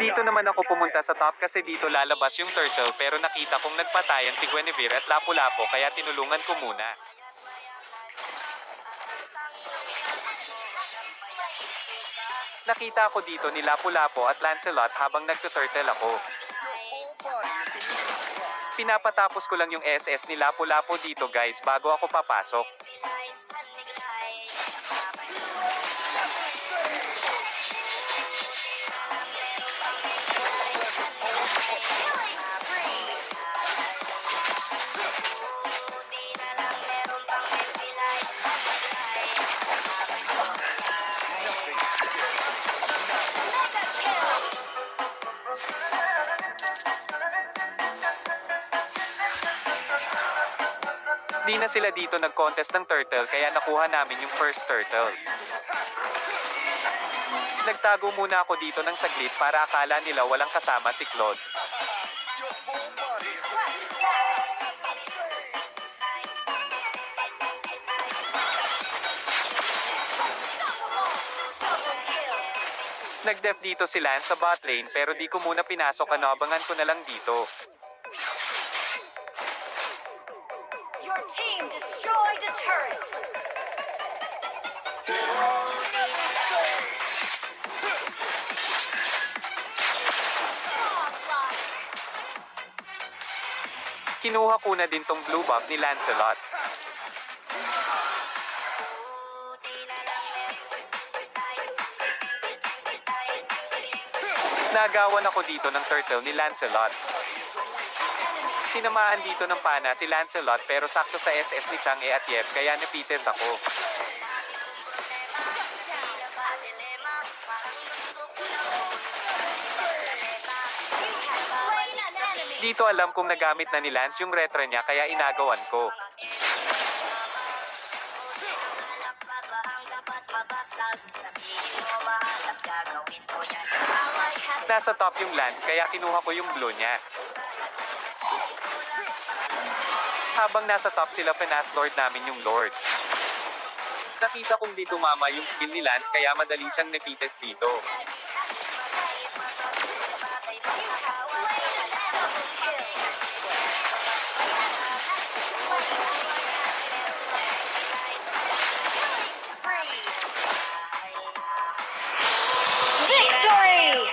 Dito naman ako pumunta sa top kasi dito lalabas yung turtle pero nakita kong nagpatayan si Guinevere at Lapu-Lapu kaya tinulungan ko muna. Nakita ko dito ni Lapu-Lapu at Lancelot habang nagtuturtle ako. Pinapatapos ko lang yung SS ni Lapu-Lapu dito guys bago ako papasok. Di na sila dito nag-contest ng turtle kaya nakuha namin yung first turtle. Nagtago muna ako dito ng saglit para akala nila walang kasama si Claude. Nag-def dito si Lance sa bot lane pero di ko muna pinasok, abangan ko na lang dito. Your team destroyed a turret. Kinuha ko na din tong blue buff ni Lancelot. Nagawan ako dito ng turtle ni Lancelot. Tinamaan dito ng pana si Lancelot pero sakto sa SS ni Chang'e at Yeb kaya napites ako. Dito alam kong nagamit na ni Lance yung retra niya kaya inagawan ko. Nasa top yung Lance kaya kinuha ko yung blue niya. Habang nasa top sila, finast lord namin yung lord. Nakita kong di tumama yung skill ni Lance kaya madali siyang napites dito.